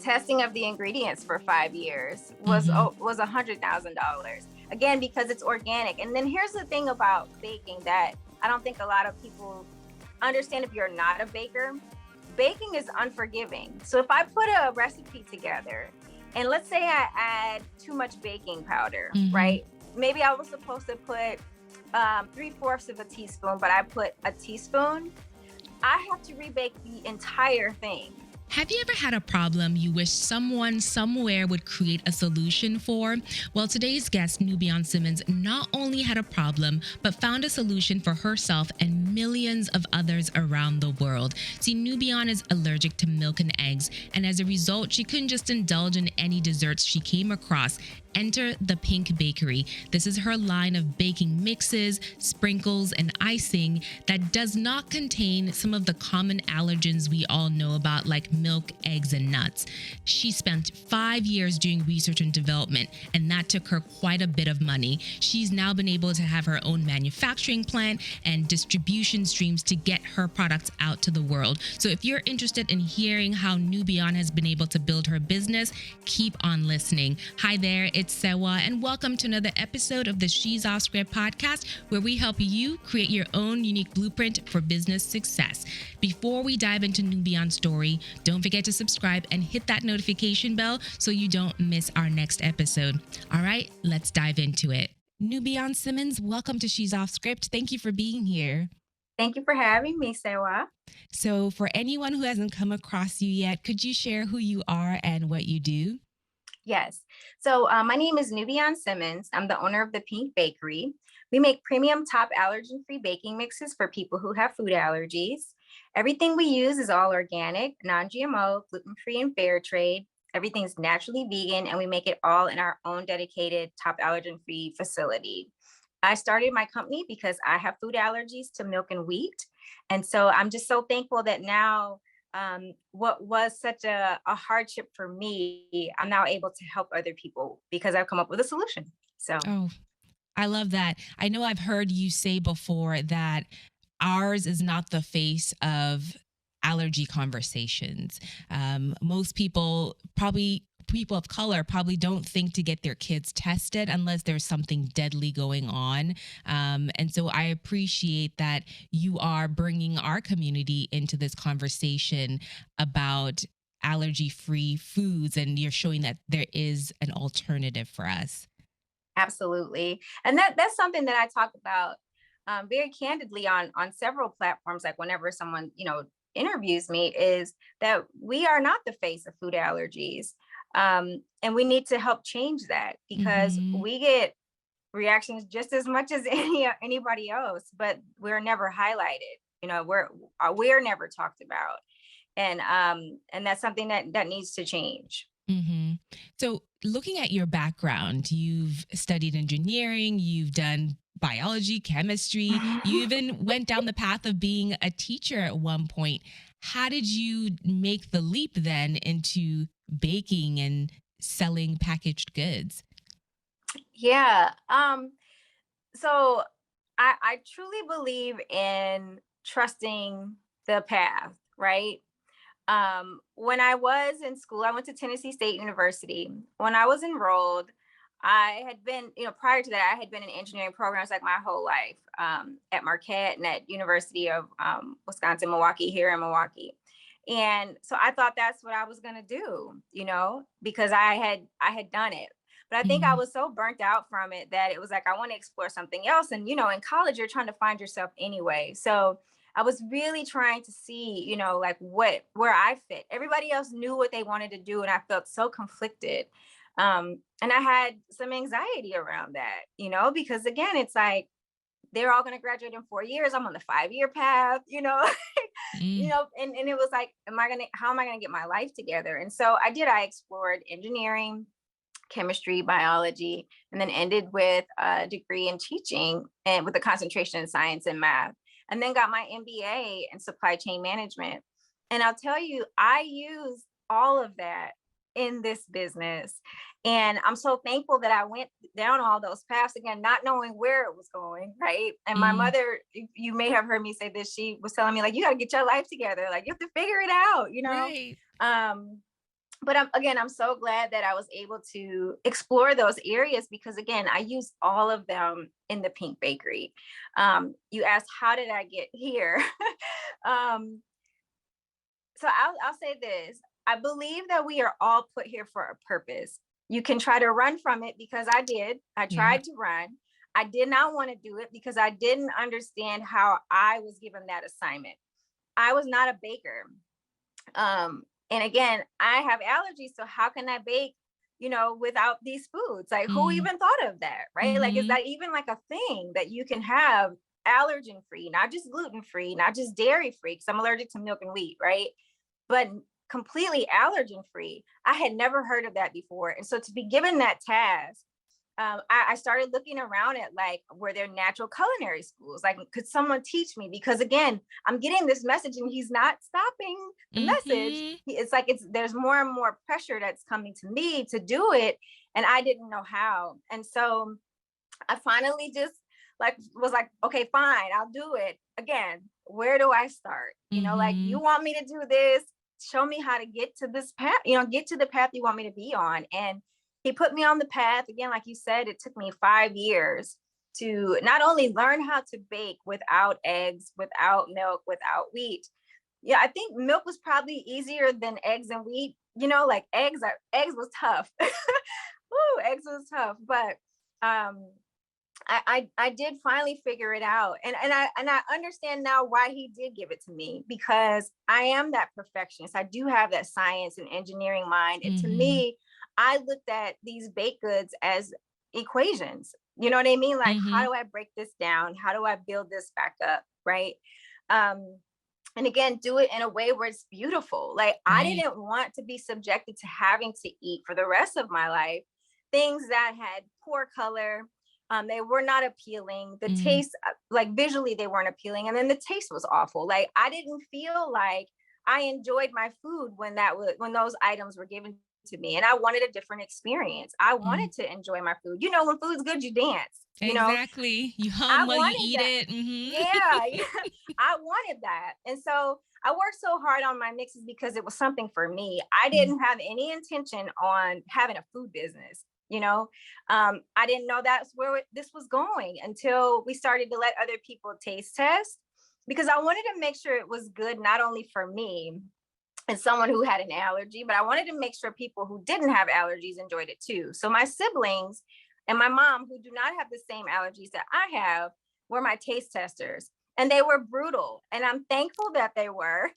testing of the ingredients for 5 years Mm-hmm. was $100,000. Again, because it's organic. And then here's the thing about baking that I don't think a lot of people understand if you're not a baker. Baking is unforgiving. So if I put a recipe together and let's say I add too much baking powder, Mm-hmm. right? Maybe I was supposed to put 3/4 of a teaspoon, but I put a teaspoon. I have to rebake the entire thing. Have you ever had a problem you wish someone somewhere would create a solution for? Well, today's guest, Nubian Simmons, not only had a problem, but found a solution for herself and millions of others around the world. See, Nubian is allergic to milk and eggs, and as a result, she couldn't just indulge in any desserts she came across. Enter the Pink Bakery. This is her line of baking mixes, sprinkles, and icing that does not contain some of the common allergens we all know about, like milk, eggs, and nuts. She spent 5 years doing research and development, and that took her quite a bit of money. She's now been able to have her own manufacturing plant and distribution streams to get her products out to the world. So if you're interested in hearing how Nubian has been able to build her business, keep on listening. Hi there, it's Sewa, and welcome to another episode of the She's Off Script podcast, where we help you create your own unique blueprint for business success. Before we dive into Nubian's story, don't forget to subscribe and hit that notification bell so you don't miss our next episode. All right, let's dive into it. Nubian Simmons, welcome to She's Off Script. Thank you for being here. Thank you for having me, Sewa. So, for anyone who hasn't come across you yet, could you share who you are and what you do? Yes. So my name is Nubian Simmons. I'm the owner of the Pink Bakery. We make premium top allergen-free baking mixes for people who have food allergies. Everything we use is all organic, non-GMO, gluten-free, and fair trade. Everything's naturally vegan, and we make it all in our own dedicated top allergen-free facility. I started my company because I have food allergies to milk and wheat. And so I'm just so thankful that now what was such a hardship for me, I'm now able to help other people because I've come up with a solution. So Oh, I love that. I know I've heard you say before that ours is not the face of allergy conversations. Most people, probably people of color, probably don't think to get their kids tested unless there's something deadly going on. And so I appreciate that you are bringing our community into this conversation about allergy free foods, and you're showing that there is an alternative for us. absolutely. And that's something that I talk about very candidly on several platforms. Like whenever someone, interviews me, is that we are not the face of food allergies. And we need to help change that because Mm-hmm. we get reactions just as much as anybody else, but we're never highlighted. We're never talked about, and that's something that needs to change. Mm-hmm. So, looking at your background, you've studied engineering, you've done biology, chemistry, you even went down the path of being a teacher at one point. How did you make the leap then into baking and selling packaged goods? Yeah. So I truly believe in trusting the path, right? When I was in school, I went to Tennessee State University. When I was enrolled, I had been, prior to that, I had been in engineering programs like my whole life, at Marquette and at University of Wisconsin, Milwaukee, here in Milwaukee. And so I thought that's what I was going to do, because I had done it. But I think I Mm-hmm. was so burnt out from it that it was like, I want to explore something else. And, in college, you're trying to find yourself anyway. So I was really trying to see, like where I fit. Everybody else knew what they wanted to do, and I felt so conflicted. And I had some anxiety around that, because again, it's like they're all going to graduate in 4 years. I'm on the 5-year path, Mm-hmm. and it was like, how am I going to get my life together? And so I did. I explored engineering, chemistry, biology, and then ended with a degree in teaching and with a concentration in science and math, and then got my MBA in supply chain management. And I'll tell you, I use all of that in this business. And I'm so thankful that I went down all those paths again, not knowing where it was going. Right. And my Mm-hmm. mother, you may have heard me say this, she was telling me, like, you got to get your life together. Like, you have to figure it out. Right. Um, But I'm so glad that I was able to explore those areas because again, I used all of them in the Pink Bakery. You asked, how did I get here? um, so I'll say this. I believe that we are all put here for a purpose. You can try to run from it because I did. I Yeah. tried to run. I did not want to do it because I didn't understand how I was given that assignment. I was not a baker. And again, I have allergies, so how can I bake, without these foods? Like, who Mm, even thought of that, right? Like, is mm-hmm. that even like a thing that you can have allergen free, not just gluten free, not just dairy free, because I'm allergic to milk and wheat, right? But completely allergen free. I had never heard of that before. And so to be given that task, I started looking around at like, were there natural culinary schools? Like, could someone teach me? Because again, I'm getting this message and he's not stopping the message. Mm-hmm. It's like there's more and more pressure that's coming to me to do it. And I didn't know how. And so I finally just like was like, okay, fine, I'll do it. Again, where do I start? Like, Mm-hmm. you want me to do this, show me how to get to this path, get to the path you want me to be on. And he put me on the path. Again, like you said, it took me 5 years to not only learn how to bake without eggs, without milk, without wheat. Yeah, I think milk was probably easier than eggs and wheat. Like eggs was tough. Woo, eggs was tough. But um I did finally figure it out, and I understand now why he did give it to me, because I am that perfectionist. I do have that science and engineering mind, and to Mm-hmm. me, I looked at these baked goods as equations. You know what I mean? Like, how Mm-hmm. do I break this down? How do I build this back up? Right. Um, and again, do it in a way where it's beautiful. Like, I Right. didn't want to be subjected to having to eat for the rest of my life things that had poor color. They were not appealing. The Mm. taste, like visually, they weren't appealing, and then the taste was awful. Like, I didn't feel like I enjoyed my food when those items were given to me, and I wanted a different experience. I Mm. wanted to enjoy my food. When food's good, you dance. Exactly. You I hum while you wanted eat that. it. Mm-hmm. Yeah, yeah. I wanted that. And so I worked so hard on my mixes because it was something for me. I didn't have any intention on having a food business. I didn't know that's where this was going until we started to let other people taste test, because I wanted to make sure it was good, not only for me and someone who had an allergy, but I wanted to make sure people who didn't have allergies enjoyed it too. So my siblings and my mom, who do not have the same allergies that I have, were my taste testers. And they were brutal. And I'm thankful that they were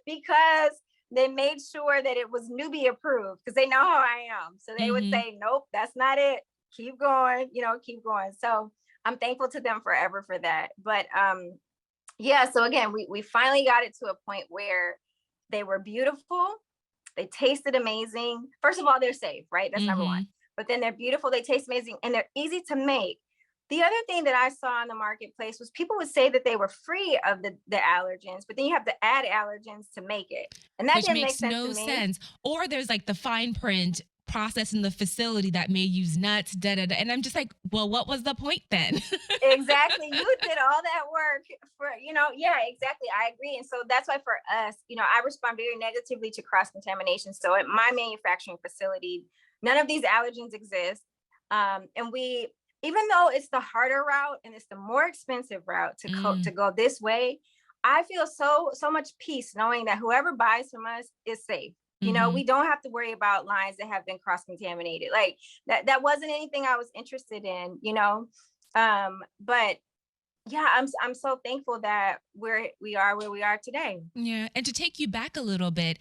because they made sure that it was newbie approved, because they know how I am. So they would Mm-hmm. say, nope, that's not it. Keep going, keep going. So I'm thankful to them forever for that. But yeah, so again, we finally got it to a point where they were beautiful. They tasted amazing. First of all, they're safe, right? That's number one. Mm-hmm. But then they're beautiful, they taste amazing, and they're easy to make. The other thing that I saw in the marketplace was people would say that they were free of the allergens, but then you have to add allergens to make it. And that Which didn't make makes sense to no me. sense. Or there's like the fine print process in the facility that may use nuts, da da da. And I'm just like, well, what was the point then? Exactly. You did all that work for, yeah, exactly. I agree. And so that's why for us, I respond very negatively to cross contamination. So at my manufacturing facility, none of these allergens exist. And even though it's the harder route and it's the more expensive route to Mm, go this way, I feel so much peace knowing that whoever buys from us is safe. hmm. We don't have to worry about lines that have been cross contaminated. Like, that wasn't anything I was interested in. But yeah, I'm so thankful that we are where we are today. Yeah. And to take you back a little bit,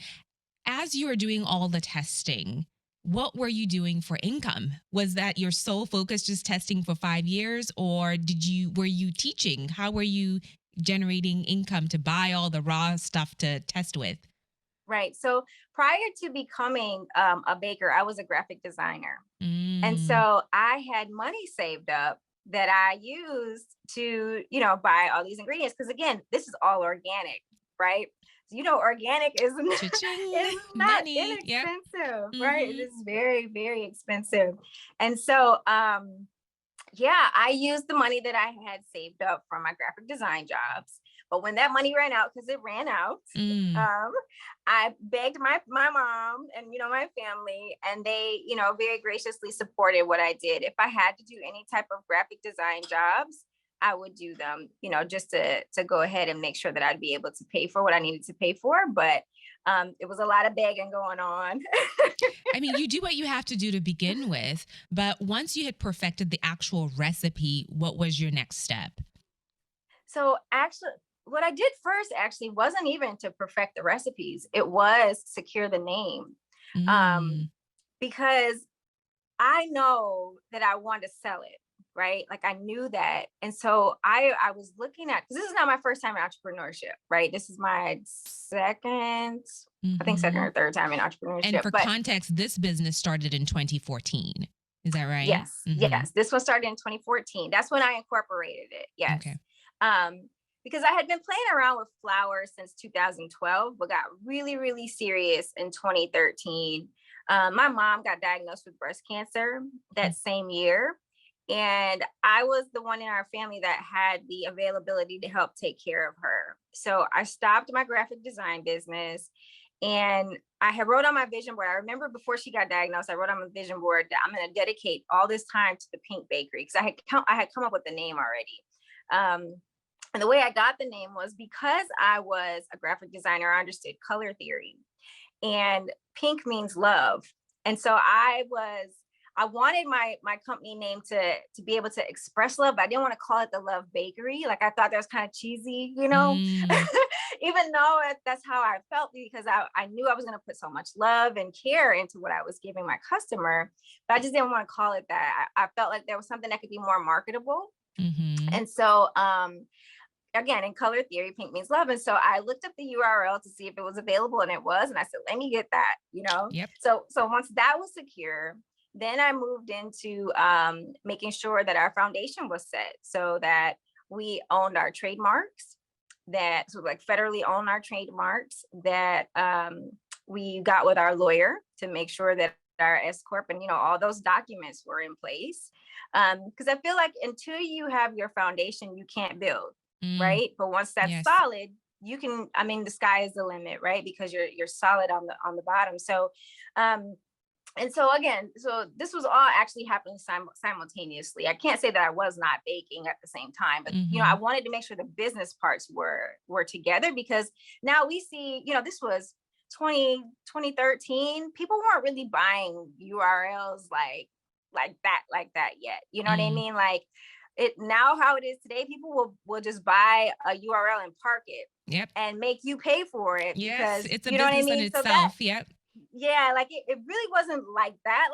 as you were doing all the testing, what were you doing for income? Was that your sole focus, just testing for 5 years, or were you teaching? How were you generating income to buy all the raw stuff to test with? Right. So prior to becoming a baker, I was a graphic designer. And Mm, so I had money saved up that I used to, buy all these ingredients. Because again, this is all organic, right? So, organic is cha-ching, is not money. Yep. inexpensive, right? It Mm-hmm. is very, very expensive. And so yeah, I used the money that I had saved up from my graphic design jobs. But when that money ran out, because it ran out, Mm. um, I begged my mom and, my family, and they, very graciously supported what I did. If I had to do any type of graphic design jobs, I would do them, just to go ahead and make sure that I'd be able to pay for what I needed to pay for. But it was a lot of begging going on. I mean, you do what you have to do to begin with, but once you had perfected the actual recipe, what was your next step? So actually, what I did first actually wasn't even to perfect the recipes. It was secure the name. Um, Mm. because I know that I want to sell it, right? Like I knew that. And so I was looking at, because this is not my first time in entrepreneurship, right? This is my second, I think second Mhm. or third time in And entrepreneurship. for But context, this business started in 2014. Is that right? yes, Mhm. yes. This one started in 2014. That's when I incorporated it. Yes. Okay. Because I had been playing around with flowers since 2012, but got really, really serious in 2013. My mom got diagnosed with breast cancer Mm. that same year. And I was the one in our family that had the availability to help take care of her. So I stopped my graphic design business, and I had wrote on my vision board. I remember before she got diagnosed, I wrote on my vision board that I'm going to dedicate all this time to the Pink Bakery, because I had come up with the name already. And the way I got the name was because I was a graphic designer. I understood color theory, and pink means love. And so I wanted my company name to be able to express love, but I didn't want to call it the Love Bakery. Like I thought that was kind of cheesy, Mm. even though that's how I felt, because I knew I was going to put so much love and care into what I was giving my customer, but I just didn't want to call it that. I felt like there was something that could be more marketable. Mhm. And so again, in color theory, pink means love. And so I looked up the URL to see if it was available, and it was. And I said, let me get that. Yep. So once that was secure, then I moved into making sure that our foundation was set, so that we owned our trademarks, that so like federally own our trademarks, that we got with our lawyer to make sure that our S corp and all those documents were in place. Because I feel like until you have your foundation, you can't build, Mm. right? But once that's Yes. solid, you can. I mean, the sky is the limit, right? Because you're solid on the bottom. So, um, and so again, so this was all actually happening simultaneously. I can't say that I was not baking at the same time, but I Mhm. wanted to make sure the business parts were together, because now we see, this was 2013. People weren't really buying URLs like that yet. You know what I Mm. mean? Like it now, how it is today, people will just buy a URL and park it Yep. and make you pay for it, Yes, because it's a you know what I business in mean? So that, itself. Yep. yeah, like it really wasn't like that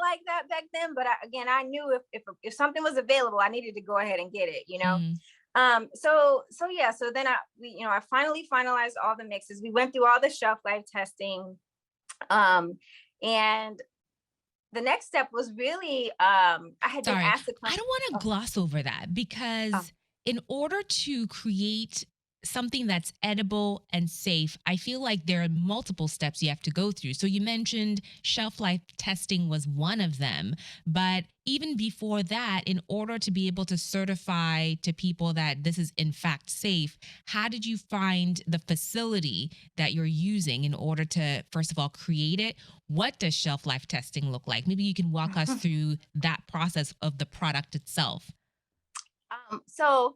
back then. But again, I knew if something was available, I needed to go ahead and get it. Mm. So yeah, so then I finally finalized all the mixes. We went through all the shelf life testing. And the next step was really, I had been Sorry, asked to I come. don't want to Oh, gloss over that oh. because in order to create something that's edible and safe, I feel like there are multiple steps you have to go through. So you mentioned shelf life testing was one of them, but even before that, in order to be able to certify to people that this is in fact safe, how did you find the facility that you're using in order to, first of all, create it? What does shelf life testing look like? Maybe you can walk us through that process of the product itself. So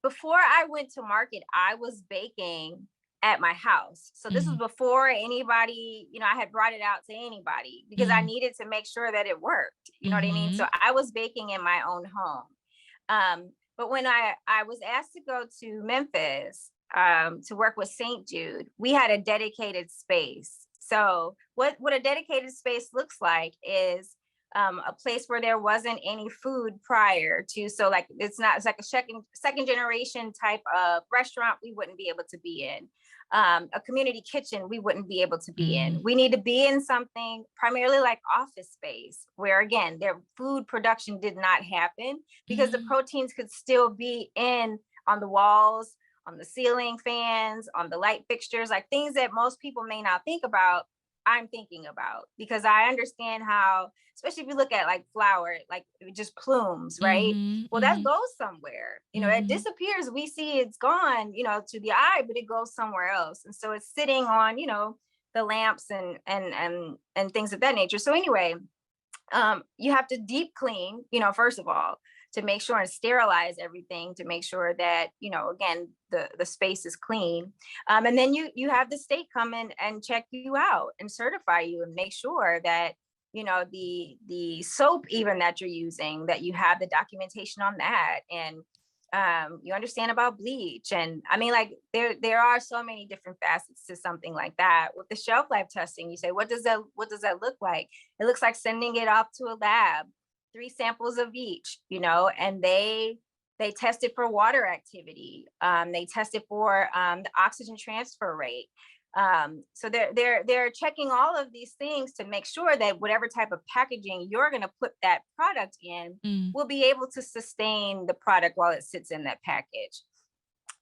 before I went to market, I was baking at my house. So this was Mhm. before anybody, I had brought it out to anybody, because I Mm. needed to make sure that it worked. You know what I mean? So Mhm. I was baking in my own home. But when I was asked to go to Memphis to work with St. Jude, we had a dedicated space. So what a dedicated space looks like is a place where there wasn't any food prior to. So like it's like a second generation type of restaurant we wouldn't be able to be in. A community kitchen we wouldn't be able to be Mm. in. We need to be in something primarily like office space, where again their food production did not happen, because the Mm. proteins could still be in on the walls, on the ceiling fans, on the light fixtures, like things that most people may not think about. I'm thinking about, because I understand how, especially if you look at like flour, like it just plumes, right? Mhm, Well, that mhm, goes somewhere. It mhm, disappears. We see it's gone, to the eye, but it goes somewhere else. And so it's sitting on, the lamps and things of that nature. So anyway, you have to deep clean, first of all, to make sure and sterilize everything to make sure that, again, the space is clean. And then you have the state come in and check you out and certify you and make sure that, the soap even that you're using, that you have the documentation on that. And you understand about bleach. And I mean, like there are so many different facets to something like that. With the shelf life testing, you say, what does that look like? It looks like sending it off to a lab, 3 samples of each, and they test it for water activity. They test it for the oxygen transfer rate. So they're checking all of these things to make sure that whatever type of packaging you're going to put that product in mm, will be able to sustain the product while it sits in that package.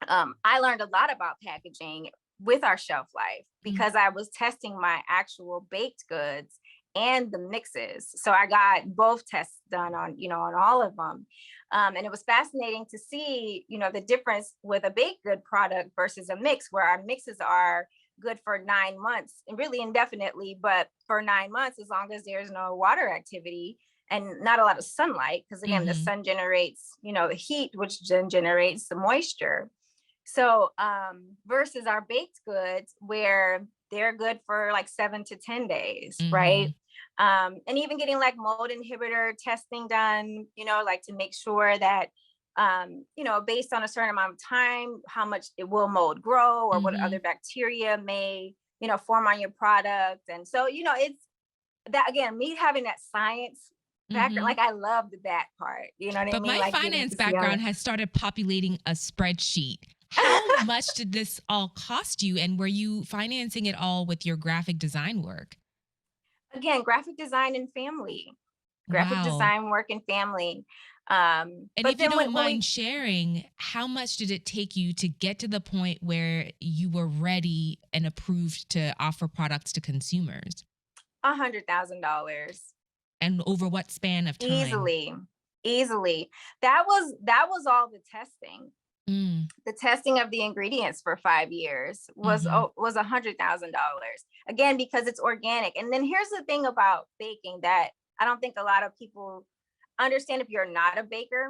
I learned a lot about packaging with our shelf life mm, because I was testing my actual baked goods and the mixes. So I got both tests done on all of them. And it was fascinating to see, the difference with a baked good product versus a mix, where our mixes are good for 9 months and really indefinitely, but for 9 months, as long as there's no water activity and not a lot of sunlight, because again, the mhm, sun generates, the heat, which then generates the moisture. So versus our baked goods, where they're good for like 7 to 10 days, right? mhm, And even getting like mold inhibitor testing done, like to make sure that, based on a certain amount of time, how much it will mold grow or what other mhm. bacteria may, form on your product. And so, it's that, again, me having that science background, Mhm. like I loved that part, you know what I But mean? my Like getting finance to see how. background has started populating a spreadsheet. How much did this all cost you? And were you financing it all with your graphic design work? Again, graphic design and family, graphic Wow. design work and family. And But if you then don't when mind we sharing, how much did it take you to get to the point where you were ready and approved to offer products to consumers? $100,000 And over what span of time? easily, easily. That was all the testing. Mm, The testing of the ingredients for 5 years was mhm, $100,000. Again, because it's organic. And then here's the thing about baking that I don't think a lot of people understand. If you're not a baker,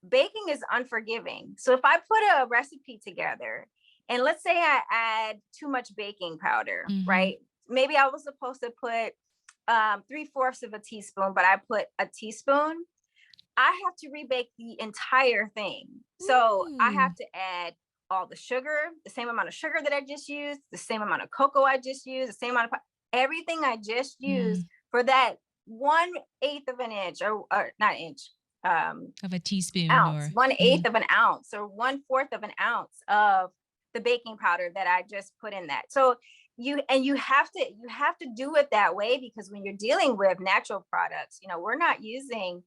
baking is unforgiving. So if I put a recipe together and let's say I add too much baking powder, mhm, right? Maybe I was supposed to put 3/4 of a teaspoon, but I put a teaspoon. I have to rebake the entire thing. So I Ooh, have to add all the sugar, the same amount of sugar that I just used, the same amount of cocoa I just used, the same amount of everything I just used mm, for that 1/8 of an inch, or not inch, um, of a teaspoon ounce, or one mm, eighth of an ounce or 1/4 of an ounce of the baking powder that I just put in that. So you have to do it that way, because when you're dealing with natural products, we're not using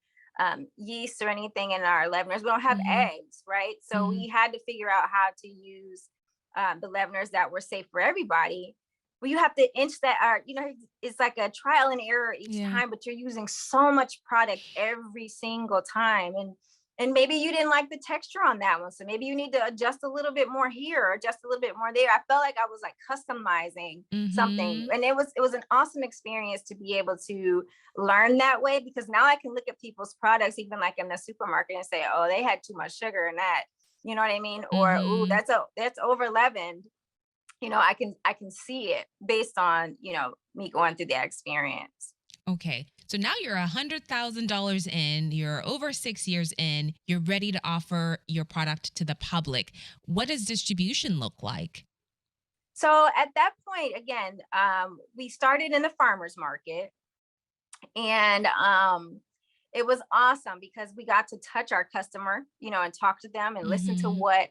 yeast or anything in our leaveners. We don't have mhm, eggs, right? So mhm, we had to figure out how to use the leaveners that were safe for everybody. But you have to inch that are, it's like a trial and error each yeah. time, but you're using so much product every single time. And maybe you didn't like the texture on that one. So maybe you need to adjust a little bit more here or adjust a little bit more there. I felt like I was like customizing something. Mhm. And it was an awesome experience to be able to learn that way, because now I can look at people's products, even like in the supermarket, and say, oh, they had too much sugar in that. You know what I mean? Or, oh, Mhm. that's over leavened. I can see it based on, me going through that experience. Okay. So now you're $100,000 in, you're over 6 years in, you're ready to offer your product to the public. What does distribution look like? So at that point, again, we started in the farmers market, and it was awesome because we got to touch our customer, and talk to them and listen to Mhm. what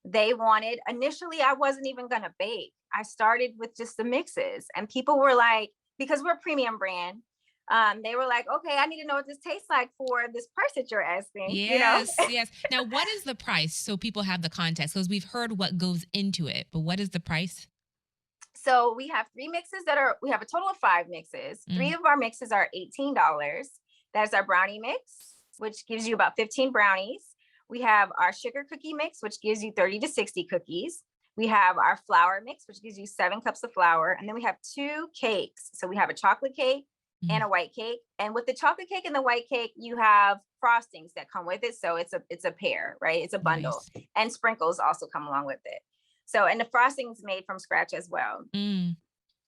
they wanted. Initially, I wasn't even going to bake. I started with just the mixes, and people were like, because we're a premium brand, they were like, okay, I need to know what this tastes like for this price that you're asking. Yes, yes. Now, what is the price so people have the context? Because we've heard what goes into it, but what is the price? So we have we have a total of 5 mixes. Mm. 3 of our mixes are $18. That's our brownie mix, which gives you about 15 brownies. We have our sugar cookie mix, which gives you 30 to 60 cookies. We have our flour mix, which gives you 7 cups of flour. And then we have 2 cakes. So we have a chocolate cake and Mm. a white cake. And with the chocolate cake and the white cake, you have frostings that come with it. So it's a pair, right? It's a bundle. Nice. And sprinkles also come along with it. So, and the frosting is made from scratch as well. Mm.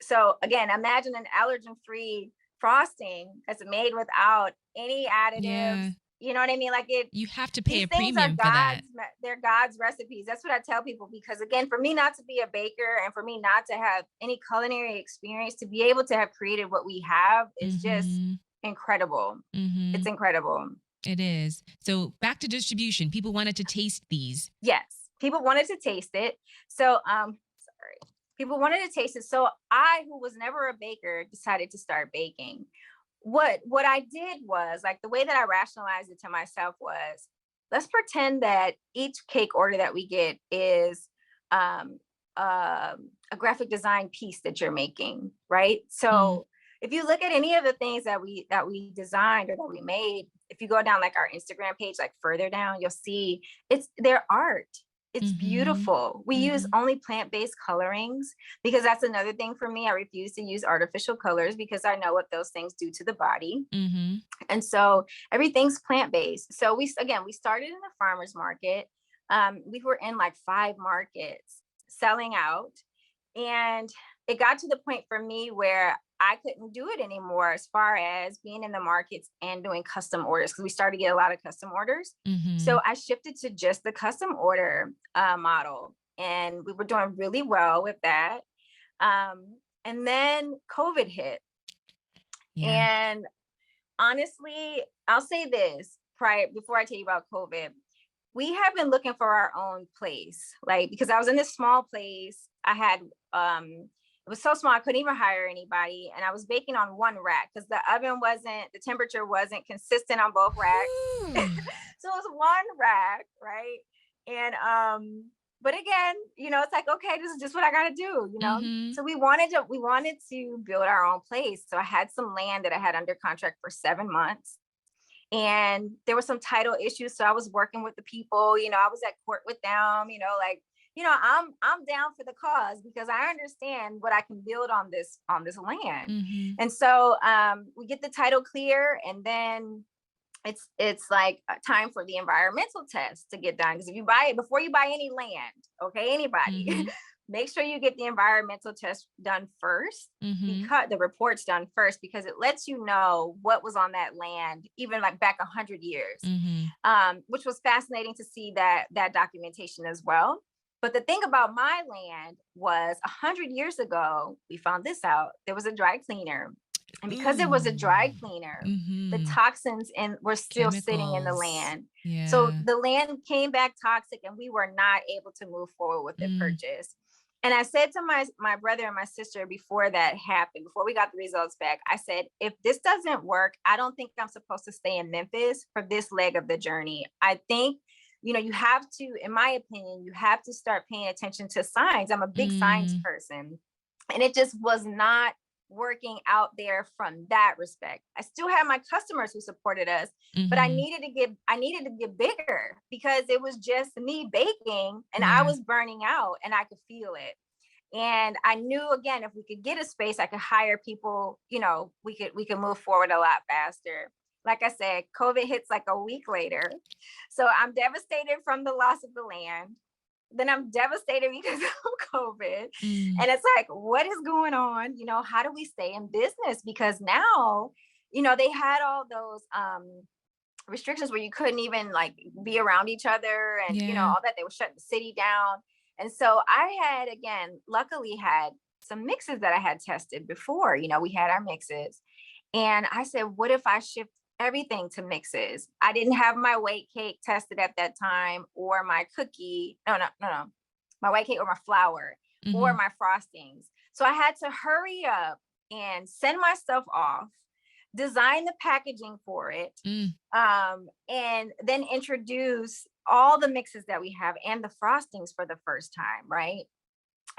So again, imagine an allergen-free frosting that's made without any Yeah. additives. You know what I mean? Like You have to pay these a things are premium for that. they're God's recipes. That's what I tell people, because again, for me not to be a baker and for me not to have any culinary experience, to be able to have created what we have is just Mm-hmm. incredible. Mm-hmm. It's incredible. It is. So back to distribution. People wanted to taste these. Yes, people wanted to taste it. So sorry. People wanted to taste it. So I, who was never a baker, decided to start baking. What I did was, like, the way that I rationalized it to myself was, let's pretend that each cake order that we get is um, a graphic design piece that you're making, right? Mm. So if you look at any of the things that we designed or that we made, if you go down like our Instagram page, like further down, you'll see it's their art. It's Mm-hmm. beautiful. We use Mm-hmm. only plant-based colorings, because that's another thing for me. I refuse to use artificial colors because I know what those things do to the body. Mm-hmm. And so everything's plant-based. So we started in the farmers market. We were in like 5 markets selling out. And it got to the point for me where I couldn't do it anymore as far as being in the markets and doing custom orders, because we started to get a lot of custom orders. Mm-hmm. So I shifted to just the custom order model, and we were doing really well with that. And then COVID hit. Yeah. And honestly, I'll say this prior before I tell you about COVID. We have been looking for our own place, like, because I was in this small place. I had it was so small I couldn't even hire anybody, and I was baking on one rack because the temperature wasn't consistent on both racks. Ooh. So it was one rack, right? And but again, it's like, okay, this is just what I gotta do. Mm-hmm. So we wanted to build our own place. So I had some land that I had under contract for 7 months, and there were some title issues. So I was working with the people, I was at court with them, like, I'm down for the cause because I understand what I can build on this land. Mm-hmm. And so we get the title clear, and then it's like time for the environmental test to get done. Because if you buy it, before you buy any land, okay, anybody, Mm-hmm. make sure you get the environmental test done first, Mm-hmm. because the report's done first, because it lets you know what was on that land, even like back 100 years. Mm-hmm. Which was fascinating to see that documentation as well. But the thing about my land was, 100 years ago, we found this out. There was a dry cleaner, and because it was a Ooh. dry cleaner, the Mm-hmm. toxins were still sitting in the Chemicals. land. So Yeah. the land came back toxic, and we were not able to move forward with the Mm. purchase. And I said to my brother and my sister before that happened, before we got the results back, I said, if this doesn't work, I don't think I'm supposed to stay in Memphis for this leg of the journey. I think, you have to, in my opinion, you have to start paying attention to signs. I'm a big signs Mm. person. And it just was not working out there from that respect. I still have my customers who supported us, but I Mm-hmm. needed to get bigger, because it was just me baking and I Yeah. was burning out and I could feel it. And I knew, again, if we could get a space, I could hire people, we could move forward a lot faster. Like I said, COVID hits like a week later. So I'm devastated from the loss of the land. Then I'm devastated because of COVID. Mm. And it's like, what is going on? How do we stay in business? Because now, they had all those restrictions where you couldn't even like be around each other, and Yeah. all that. They were shutting the city down. And so I had, again, luckily had some mixes that I had tested before. We had our mixes, and I said, what if I shift everything to mixes? I didn't have my white cake tested at that time, or my cookie. No, no, no, no. My white cake, or my flour, or Mm-hmm. my frostings. So I had to hurry up and send my stuff off, design the packaging for it, Mm. and then introduce all the mixes that we have and the frostings for the first time, right?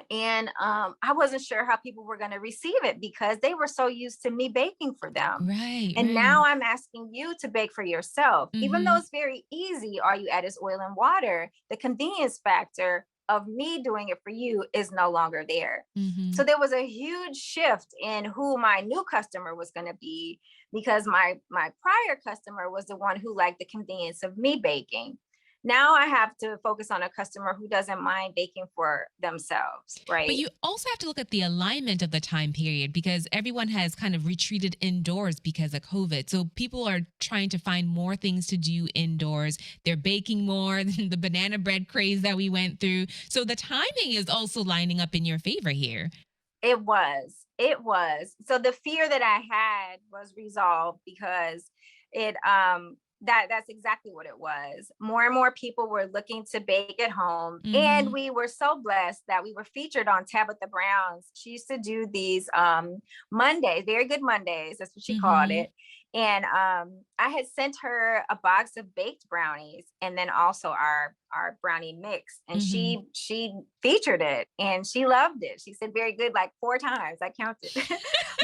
And I wasn't sure how people were going to receive it because they were so used to me baking for them. Right, And right. now I'm asking you to bake for yourself. Even though Mhm. it's very easy, all you add is oil and water, the convenience factor of me doing it for you is no longer there. So Mhm. there was a huge shift in who my new customer was going to be because my prior customer was the one who liked the convenience of me baking. Now I have to focus on a customer who doesn't mind baking for themselves, But right? you also have to look at the alignment of the time period because everyone has kind of retreated indoors because of COVID. So people are trying to find more things to do indoors. They're baking more than the banana bread craze that we went through. So the timing is also lining up in your favor here. It was. It was. So the fear that I had was resolved because that's exactly what it was. More and more people were looking to bake at home. And Mhm. we were so blessed that we were featured on Tabitha Brown's. She used to do these Mondays, very good Mondays, that's what she called Mhm. it. And I had sent her a box of baked brownies and then also our brownie mix. And Mhm. she featured it and she loved it. She said very good like 4 times. I counted.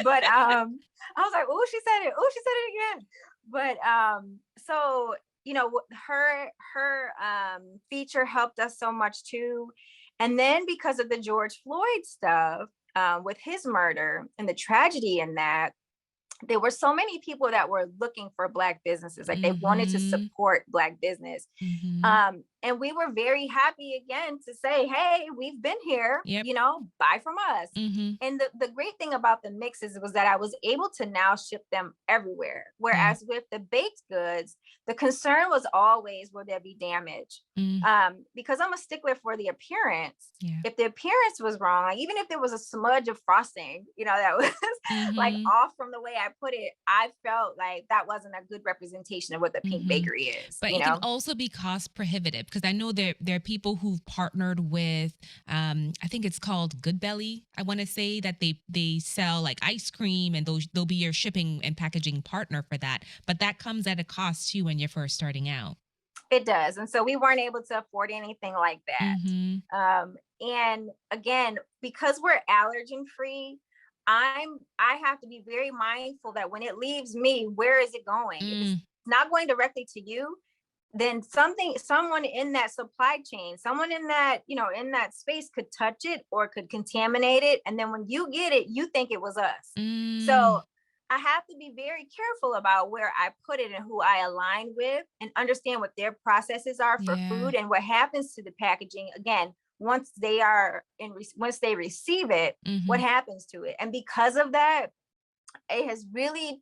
But I was like, oh, she said it. Oh, she said it again. But so her feature helped us so much too. And then because of the George Floyd stuff, with his murder and the tragedy in that, there were so many people that were looking for Black businesses, like they wanted to Mhm. support Black business. Mhm. And we were very happy again to say, hey, we've been here, Yep. buy from us. Mhm. And the great thing about the mixes was that I was able to now ship them everywhere. Yeah. Whereas with the baked goods, the concern was always, will there be damage? Mm. Because I'm a stickler for the appearance. Yeah. If the appearance was wrong, like even if there was a smudge of frosting, that was like Mhm. off from the way I put it, I felt like that wasn't a good representation of what the Pink Mhm. Bakery is, But it can also be cost prohibitive because I know there are people who've partnered with, I think it's called Good Belly. I want to say that they sell like ice cream and they'll be your shipping and packaging partner for that. But that comes at a cost too when you're first starting out. It does. And so we weren't able to afford anything like Mhm. that. And again, because we're allergen free, I have to be very mindful that when it leaves me, where is it going? If it's Mm. not going directly to you, then someone in that supply chain, someone in that, in that space could touch it or could contaminate it. And then when you get it, you think it was us. Mm. So I have to be very careful about where I put it and who I align with and understand what their processes are for Yeah. food and what happens to the packaging. Again, once they receive it, what Mhm. happens to it. And because of that, it has really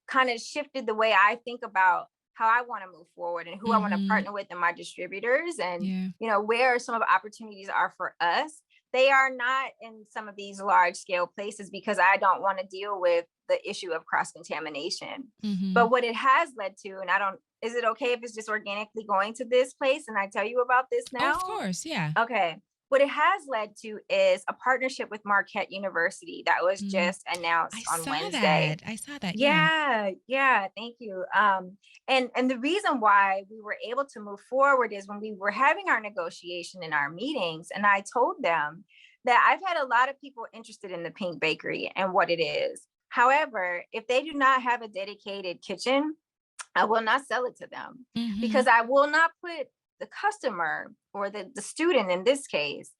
kind of shifted the way I think about how I want to move forward and who I want to Mhm. partner with in my distributors and Yeah. where some of the opportunities are for us. They are not in some of these large scale places because I don't want to deal with the issue of cross contamination. Mhm. But what it has led to, and I don't, is it okay if it's just organically going to this place and I tell you about this Oh, of now? course. Yeah. Okay. What it has led to is a partnership with Marquette University that was Mm. just announced I on saw Wednesday. that. I saw that. Yeah. Yeah, yeah, thank you. And the reason why we were able to move forward is when we were having our negotiation in our meetings, and I told them that I've had a lot of people interested in the Pink Bakery and what it is. However, if they do not have a dedicated kitchen, I will not sell it to them because Mhm. I will not put the customer or the student in this case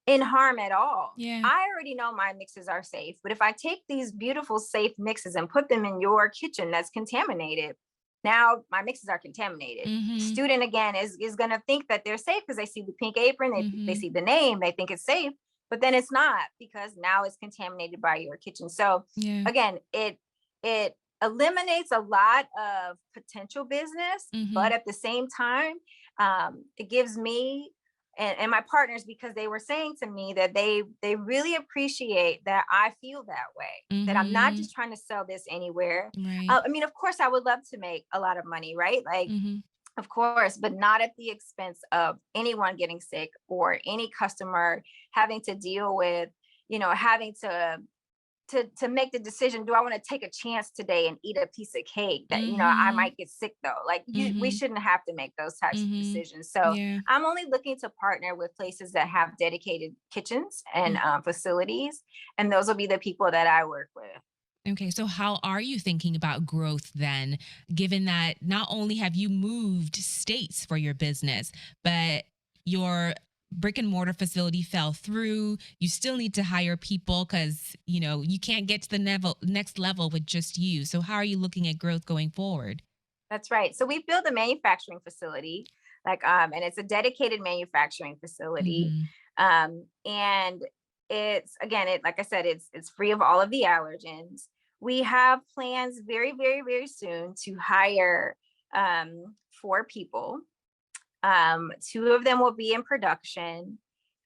in harm at all. Yeah. I already know my mixes are safe, but if I take these beautiful, safe mixes and put them in your kitchen that's contaminated, now my mixes are contaminated. Mhm. Student again is going to think that they're safe because they see the pink apron, they Mhm. see the name, they think it's safe, but then it's not because now it's contaminated by your kitchen. So Yeah. again, it eliminates a lot of potential business, but Mhm. at the same time, it gives me and my partners, because they were saying to me that they really appreciate that I feel that way, that I'm not Mhm. just trying to sell this anywhere. Right. I mean, of course, I would love to make a lot of money, right? Like, Mhm. of course, but not at the expense of anyone getting sick or any customer having to deal with, having to to make the decision, do I want to take a chance today and eat a piece of cake that, I Mm-hmm. might get sick though? Like we Mm-hmm. shouldn't have to make those types of Mm-hmm. decisions. So Yeah. I'm only looking to partner with places that have dedicated kitchens and facilities, and those will be the people that I work with. Okay, so how are you thinking about growth then, given that not only have you moved states for your business, but your brick and mortar facility fell through, you still need to hire people because, you can't get to the next level with just you. So how are you looking at growth going forward? That's right. So we built a manufacturing facility, and it's a dedicated manufacturing facility. Mhm. And it's again, like I said, it's free of all of the allergens. We have plans very, very, very soon to hire 4 people. Two of them will be in production.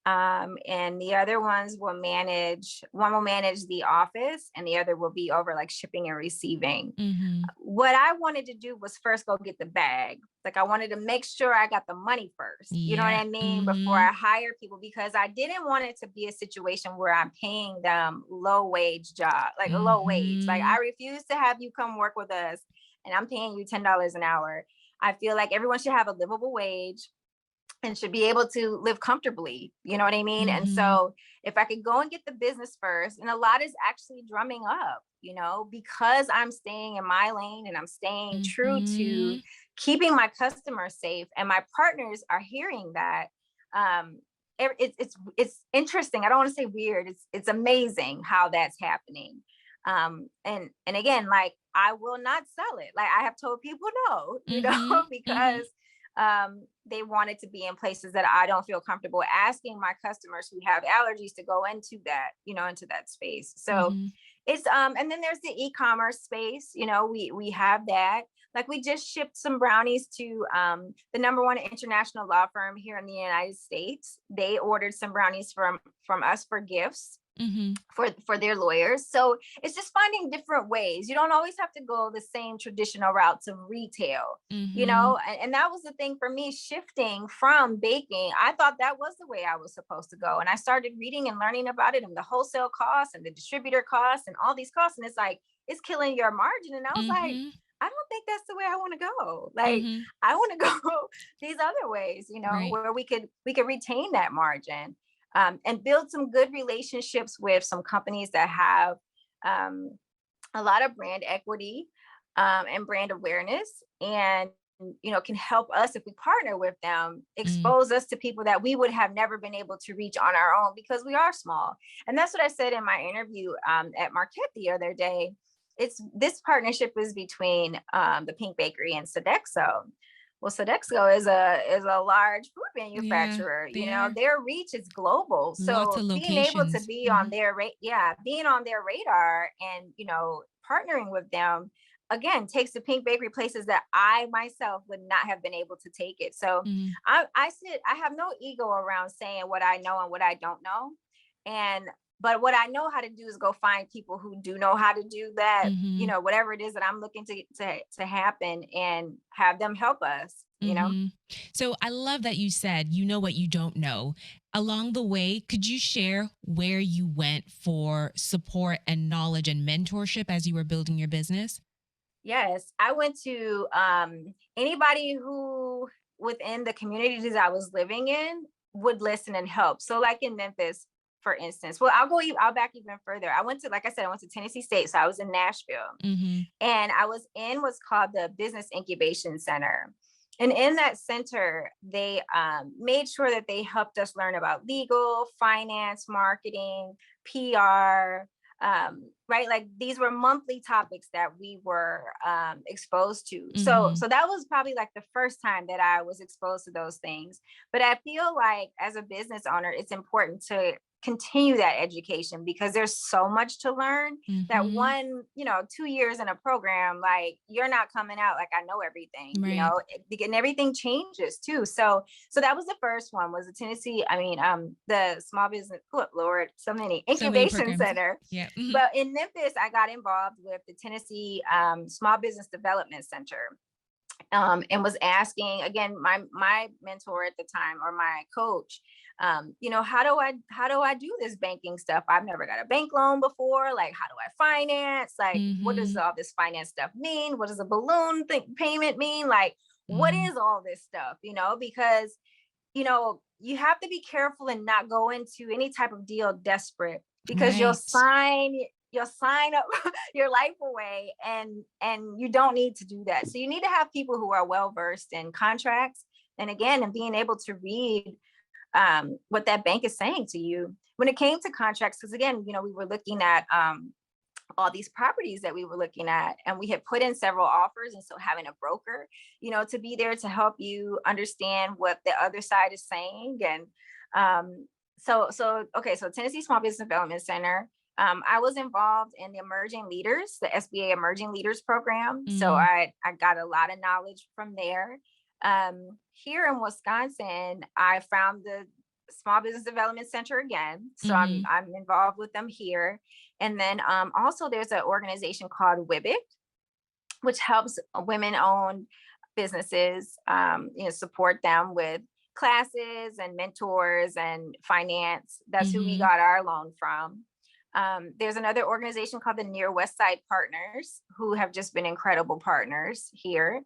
And the other ones will manage, one will manage the office and the other will be over like shipping and receiving. Mhm. What I wanted to do was first go get the bag. Like I wanted to make sure I got the money first. You know what Yeah. I mean? Before Mhm. I hire people, because I didn't want it to be a situation where I'm paying them low wage job, like a low wage. Like I Mhm. refuse to have you come work with us and I'm paying you $10 an hour. I feel like everyone should have a livable wage and should be able to live comfortably. You know what I mean? And Mhm. so if I could go and get the business first, and a lot is actually drumming up, because I'm staying in my lane and I'm staying true to Mhm. keeping my customers safe, and my partners are hearing that. Um, it's interesting. I don't want to say weird. It's amazing how that's happening. And again, like I will not sell it. Like I have told people no, Mhm. Mhm. because they wanted to be in places that I don't feel comfortable asking my customers who have allergies to go into that space. So Mhm. it's and then there's the e-commerce space. We have that. Like we just shipped some brownies to the number one international law firm here in the United States. They ordered some brownies from us for gifts Mhm. for their lawyers. So it's just finding different ways. You don't always have to go the same traditional routes of retail, Mhm. and that was the thing for me, shifting from baking. I thought that was the way I was supposed to go. And I started reading and learning about it and the wholesale costs and the distributor costs and all these costs. And it's like, it's killing your margin. And I was like, Mhm. I don't think that's the way I want to go. Like, Mhm. I want to go these other ways, Right. where we could retain that margin, and build some good relationships with some companies that have um, a lot of brand equity, and brand awareness, and can help us, if we partner with them, Mm. expose us to people that we would have never been able to reach on our own because we are small. And that's what I said in my interview at Marquette the other day. It's This partnership is between the Pink Bakery and Sodexo. Well, Sodexo is a large food Yeah, manufacturer. they are. Their reach is global. Lots of So being able to locations. be on Mhm. their being on their radar, and partnering with them again takes the Pink Bakery places that I myself would not have been able to take it. So Mhm. I have no ego around saying what I know and what I don't know. And but what I know how to do is go find people who do know how to do that, Mhm. whatever it is that I'm looking to happen, and have them help us. Mhm. So I love that you said you know what you don't know. Along the way, could you share where you went for support and knowledge and mentorship as you were building your business? Yes, I went to anybody who within the communities I was living in would listen and help. So like in Memphis, for instance. Well, I'll back even further. I went to, like I said, I went to Tennessee State. So I was in Nashville, Mhm. and I was in what's called the Business Incubation Center. And in that center, they made sure that they helped us learn about legal, finance, marketing, PR, right? Like these were monthly topics that we were exposed to. So Mhm. that was probably like the first time that I was exposed to those things. But I feel like as a business owner, it's important to continue that education, because there's so much to learn that Mhm. 2 years in a program, like you're not coming out like I know everything, Right. and everything changes too. So that was the first one, was the Tennessee, the small business, oh Lord, so many, So many incubation programs. center. Yeah. Mhm. But in Memphis, I got involved with the Tennessee Small Business Development Center. and was asking again, my mentor at the time, or my coach, how do I do this banking stuff? I've never got a bank loan before. Like, how do I finance? Like, what does Mm-hmm. all this finance stuff mean? What does a balloon payment mean? Like, what Mm-hmm. is all this stuff? Because you have to be careful and not go into any type of deal desperate, because Right. you'll sign up your life away, and you don't need to do that. So you need to have people who are well versed in contracts, and again, and being able to read what that bank is saying to you when it came to contracts. Because again, we were looking at all these properties that we were looking at, and we had put in several offers, and so having a broker to be there to help you understand what the other side is saying. And so Tennessee Small Business Development Center, I was involved in the Emerging Leaders, the SBA Emerging Leaders program, so Mm-hmm. I got a lot of knowledge from there. Here in Wisconsin, I found the Small Business Development Center again, so I'm Mm-hmm. I'm involved with them here. And then also there's an organization called WIBIC, which helps women-owned businesses, support them with classes and mentors and finance. That's who we Mm-hmm. got our loan from. There's another organization called the Near West Side Partners, who have just been incredible partners here.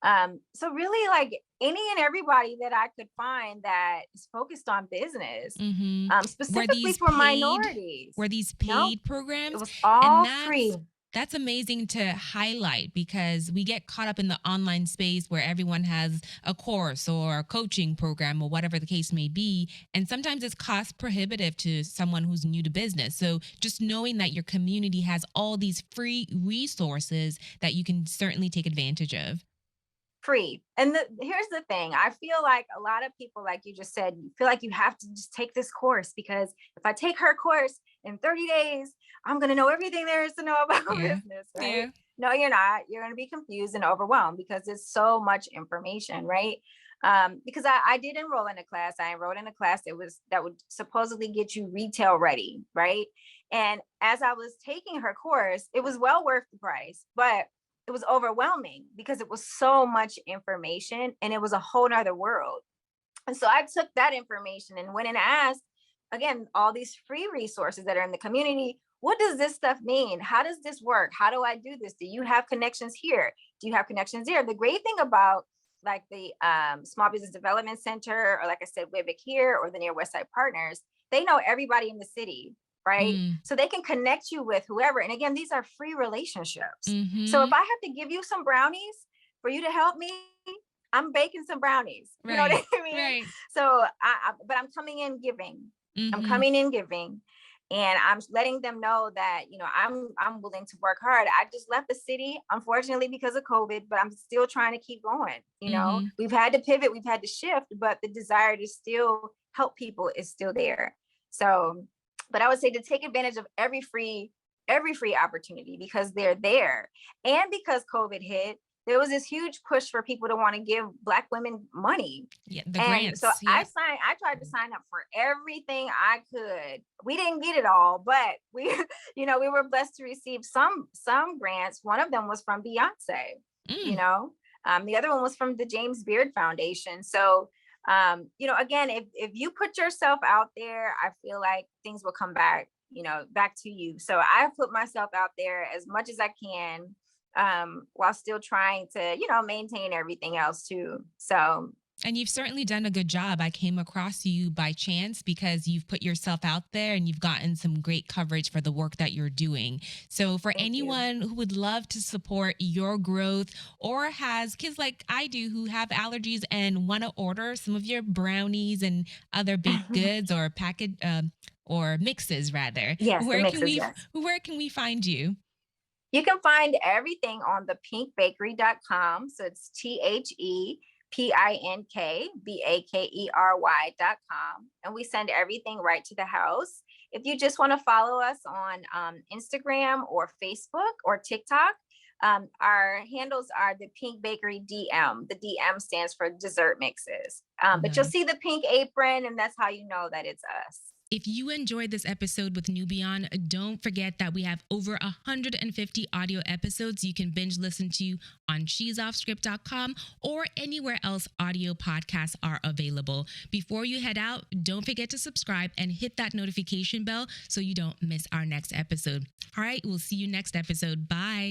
So really, like, any and everybody that I could find that is focused on business, Mm-hmm. Were specifically these for paid? minorities. Were these No, paid it programs? was all And free. that's amazing to highlight because we get caught up in the online space where everyone has a course or a coaching program or whatever the case may be. And sometimes it's cost prohibitive to someone who's new to business. So just knowing that your community has all these free resources that you can certainly take advantage of. Free. And here's the thing. I feel like a lot of people, like you just said, you feel like you have to just take this course, because if I take her course in 30 days, I'm going to know everything there is to know about Yeah. business, right? Yeah. No, you're not. You're going to be confused and overwhelmed because it's so much information, right? Because I did enroll in a class. I enrolled in a class that would supposedly get you retail ready, right? And as I was taking her course, it was well worth the price, but it was overwhelming because it was so much information and it was a whole nother world. And so I took that information and went and asked, again, all these free resources that are in the community. What does this stuff mean? How does this work? How do I do this? Do you have connections here? Do you have connections there? The great thing about, like, the Small Business Development Center, or like I said, WIBIC here, or the Near West Side Partners, they know everybody in the city, right? Mm. So they can connect you with whoever. And again, these are free relationships. So if Mm-hmm. I have to give you some brownies for you to help me, I'm baking some brownies. You know what Right. I mean? Right. So but I'm coming in giving. I'm Mm-hmm. coming in giving, and I'm letting them know that I'm willing to work hard. I just left the city, unfortunately, because of COVID, but I'm still trying to keep going. Mm-hmm. We've had to pivot, we've had to shift, but the desire to still help people is still there. So, but I would say to take advantage of every free opportunity, because they're there, and because COVID hit, there was this huge push for people to want to give Black women money. Yeah. The And so grants. Yep. I tried to sign up for everything I could. We didn't get it all, but we were blessed to receive some grants. One of them was from Beyonce, you Mm. know. The other one was from the James Beard Foundation. So again, if you put yourself out there, I feel like things will come back to you. So I put myself out there as much as I can, while still trying to, maintain everything else too. So And you've certainly done a good job. I came across you by chance because you've put yourself out there and you've gotten some great coverage for the work that you're doing. So, for thank you. anyone who would love to support your growth or has kids like I do who have allergies and want to order some of your brownies and other baked goods or package or mixes rather, Yes, the mixes, yes. where can we find you? You can find everything on thepinkbakery.com. So it's ThePinkBakery.com. And we send everything right to the house. If you just want to follow us on Instagram or Facebook or TikTok, our handles are the Pink Bakery DM. The DM stands for dessert mixes. But you'll Nice. see the pink apron, and that's how you know that it's us. If you enjoyed this episode with Nubian, don't forget that we have over 150 audio episodes you can binge listen to on she'soffscript.com or anywhere else audio podcasts are available. Before you head out, don't forget to subscribe and hit that notification bell so you don't miss our next episode. All right, we'll see you next episode. Bye.